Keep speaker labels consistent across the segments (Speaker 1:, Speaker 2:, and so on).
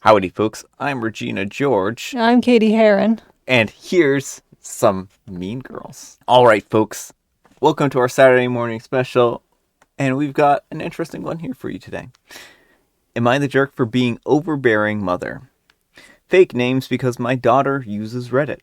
Speaker 1: Howdy, folks. I'm Regina George,
Speaker 2: I'm Katie Heron.
Speaker 1: and here's some Mean Girls. All right, folks. Welcome to our Saturday morning special, and we've got an interesting one here for you today. Am I the jerk for being overbearing mother? Fake names because my daughter uses Reddit.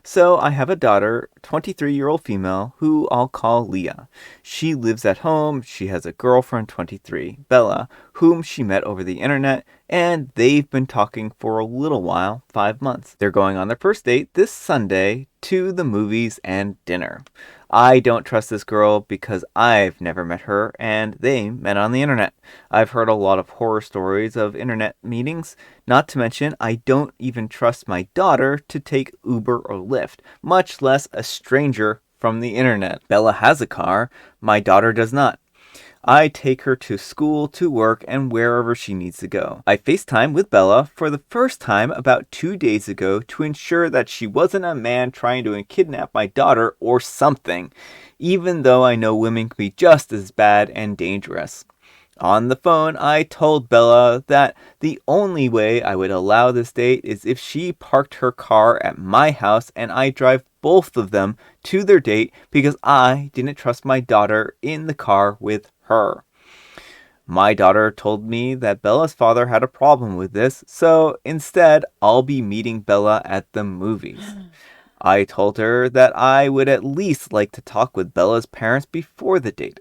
Speaker 1: So I have a daughter, 23-year-old female, who I'll call Leah. She lives at home. She has a girlfriend, 23, Bella, whom she met over the internet, and they've been talking for a little while, 5 months. They're going on their first date this Sunday to the movies and dinner. I don't trust this girl because I've never met her and they met on the internet. I've heard a lot of horror stories of internet meetings. Not to mention, I don't even trust my daughter to take Uber or Lyft, much less a stranger from the internet. Bella has a car, my daughter does not. I take her to school, to work, and wherever she needs to go. I FaceTime with Bella for the first time about 2 days ago to ensure that she wasn't a man trying to kidnap my daughter or something, even though I know women can be just as bad and dangerous. On the phone, I told Bella that the only way I would allow this date is if she parked her car at my house and I drive both of them to their date because I didn't trust my daughter in the car with her. My daughter told me that Bella's father had a problem with this, so instead I'll be meeting Bella at the movies. I told her that I would at least like to talk with Bella's parents before the date.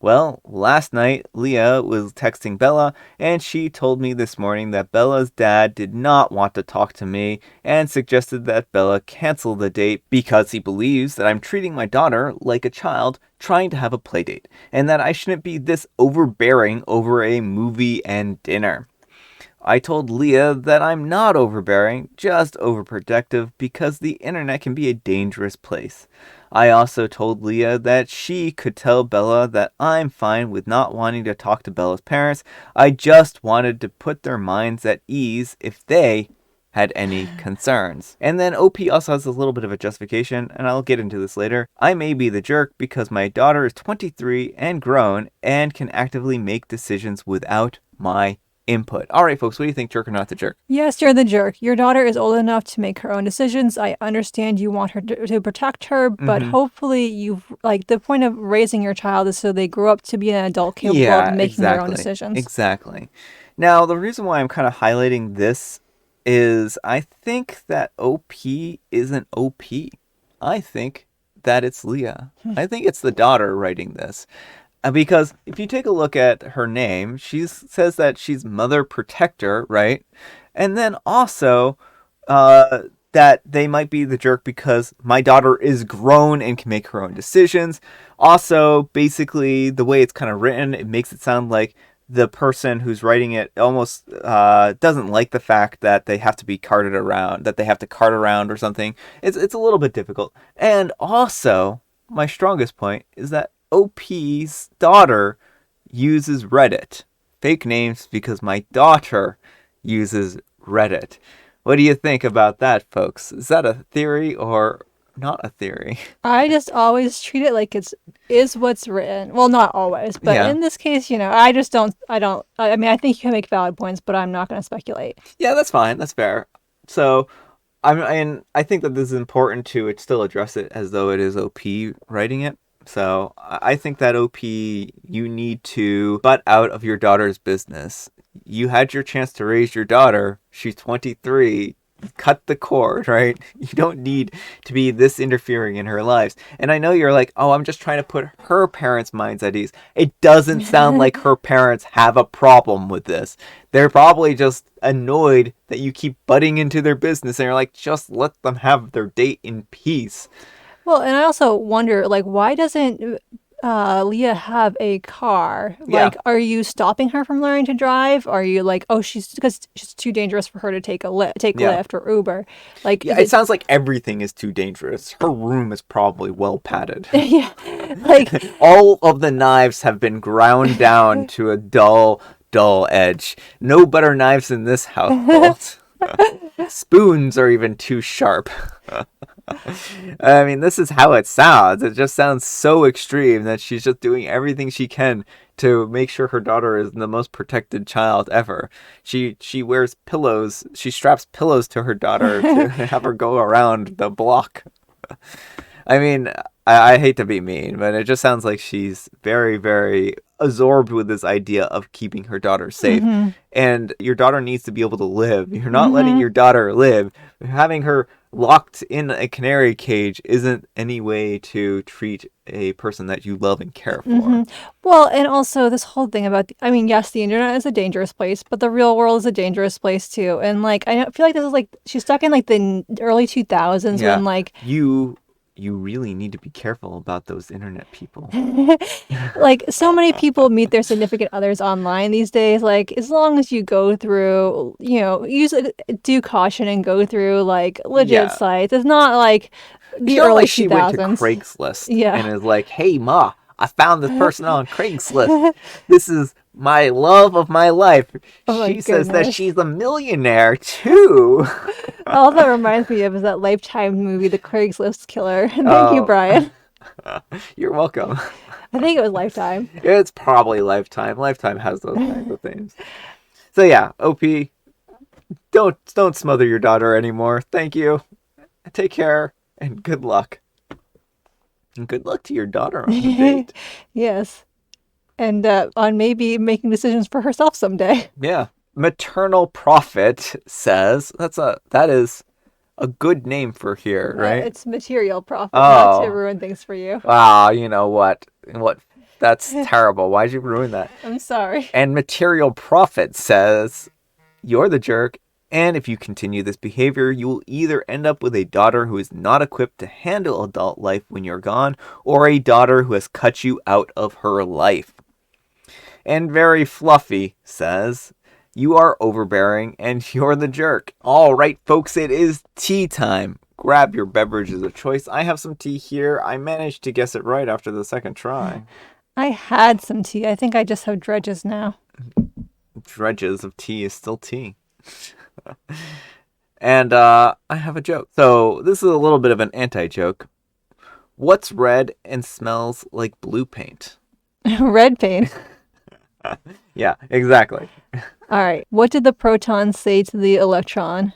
Speaker 1: Well, last night, Leah was texting Bella, and she told me this morning that Bella's dad did not want to talk to me and suggested that Bella cancel the date because he believes that I'm treating my daughter like a child trying to have a play date, and that I shouldn't be this overbearing over a movie and dinner. I told Leah that I'm not overbearing, just overprotective because the internet can be a dangerous place. I also told Leah that she could tell Bella that I'm fine with not wanting to talk to Bella's parents. I just wanted to put their minds at ease if they had any concerns. And then OP also has a little bit of a justification, and I'll get into this later. I may be the jerk because my daughter is 23 and grown and can actively make decisions without my input. All right, folks, what do you think, jerk or not the jerk?
Speaker 2: Yes, you're the jerk. Your daughter is old enough to make her own decisions. I understand you want her to protect her, but hopefully the point of raising your child is so they grow up to be an adult capable of making their own decisions.
Speaker 1: Exactly. Now, the reason why I'm kind of highlighting this is I think that OP isn't OP. I think that it's Leah. I think it's the daughter writing this. Because if you take a look at her name, she says that she's mother protector, right? And then also that they might be the jerk because my daughter is grown and can make her own decisions. Also, basically, the way it's kind of written, it makes it sound like the person who's writing it almost doesn't like the fact that they have to be carted around, that they have to cart around or something. It's a little bit difficult. And also, my strongest point is that OP's daughter uses Reddit. Fake names because my daughter uses Reddit. What do you think about that, folks? Is that a theory or not a theory?
Speaker 2: I just always treat it like is what's written. Well, not always, but in this case, I think you can make valid points, but I'm not going to speculate.
Speaker 1: Yeah, that's fine. That's fair. So, I think that this is important to still address it as though it is OP writing it. So I think that OP, you need to butt out of your daughter's business. You had your chance to raise your daughter. She's 23. Cut the cord, right? You don't need to be this interfering in her lives. And I know you're like, oh, I'm just trying to put her parents' minds at ease. It doesn't sound like her parents have a problem with this. They're probably just annoyed that you keep butting into their business and you're like, just let them have their date in peace.
Speaker 2: Well, and I also wonder, why doesn't Leah have a car? Are you stopping her from learning to drive? Are you like, oh, because she's too dangerous for her to take Lyft or Uber?
Speaker 1: It sounds like everything is too dangerous. Her room is probably well padded.
Speaker 2: Yeah,
Speaker 1: all of the knives have been ground down to a dull edge. No butter knives in this household. Spoons are even too sharp. I mean, this is how it sounds. It just sounds so extreme that she's just doing everything she can to make sure her daughter is the most protected child ever. She wears pillows. She straps pillows to her daughter to have her go around the block. I mean, I hate to be mean, but it just sounds like she's very, very absorbed with this idea of keeping her daughter safe.
Speaker 2: Mm-hmm.
Speaker 1: And your daughter needs to be able to live. You're not letting
Speaker 2: Mm-hmm.
Speaker 1: your daughter live. Having her locked in a canary cage isn't any way to treat a person that you love and care for.
Speaker 2: Mm-hmm. Well, and also this whole thing about, I mean, yes, the internet is a dangerous place, but the real world is a dangerous place too. And like, feel like this is like, she's stuck in like the early 2000s
Speaker 1: Yeah.
Speaker 2: when like,
Speaker 1: You really need to be careful about those internet people.
Speaker 2: like so many people meet their significant others online these days. Like, as long as you go through, use due caution and go through like legit
Speaker 1: Yeah.
Speaker 2: sites. It's not like
Speaker 1: It's
Speaker 2: the
Speaker 1: not
Speaker 2: early
Speaker 1: like she went to
Speaker 2: 2000s.
Speaker 1: Craigslist and
Speaker 2: Yeah.
Speaker 1: is like, "Hey, Ma, I found this person on Craigslist. This is my love of my life.
Speaker 2: Oh my
Speaker 1: She says that
Speaker 2: goodness.
Speaker 1: she's a millionaire too."
Speaker 2: All that reminds me of is that Lifetime movie, The Craigslist Killer. Thank you,
Speaker 1: Oh,
Speaker 2: Brian.
Speaker 1: you're welcome.
Speaker 2: I think it was Lifetime.
Speaker 1: It's probably Lifetime. Lifetime has those kinds of things. So yeah, OP, don't smother your daughter anymore. Thank you. Take care and good luck. And good luck to your daughter on the date.
Speaker 2: Yes. And on maybe making decisions for herself someday.
Speaker 1: Yeah. Maternal Prophet says that is a good name for here, right?
Speaker 2: It's material profit, not to
Speaker 1: Oh.
Speaker 2: ruin things for you.
Speaker 1: Wow, you know what? That's terrible. Why'd you ruin that?
Speaker 2: I'm sorry.
Speaker 1: And Material Prophet says, "You're the jerk, and if you continue this behavior, you will either end up with a daughter who is not equipped to handle adult life when you're gone, or a daughter who has cut you out of her life." And Very Fluffy says, "You are overbearing and you're the jerk." All right, folks, it is tea time. Grab your beverages of choice. I have some tea here. I managed to guess it right after the second try.
Speaker 2: I had some tea. I think I just have dredges now.
Speaker 1: Dredges of tea is still tea. And I have a joke. So this is a little bit of an anti-joke. What's red and smells like blue paint?
Speaker 2: Red paint.
Speaker 1: Yeah, exactly.
Speaker 2: All right. What did the proton say to the electron?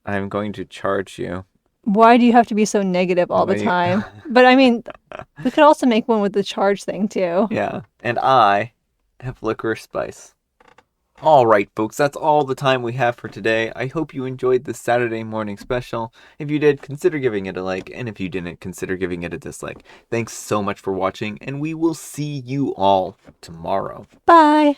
Speaker 1: I'm going to charge you.
Speaker 2: Why do you have to be so negative all the
Speaker 1: Wait.
Speaker 2: time? But I mean, we could also make one with the charge thing too.
Speaker 1: Yeah. And I have licorice spice. All right, folks, that's all the time we have for today. I hope you enjoyed this Saturday morning special. If you did, consider giving it a like, and if you didn't, consider giving it a dislike. Thanks so much for watching, and we will see you all tomorrow.
Speaker 2: Bye.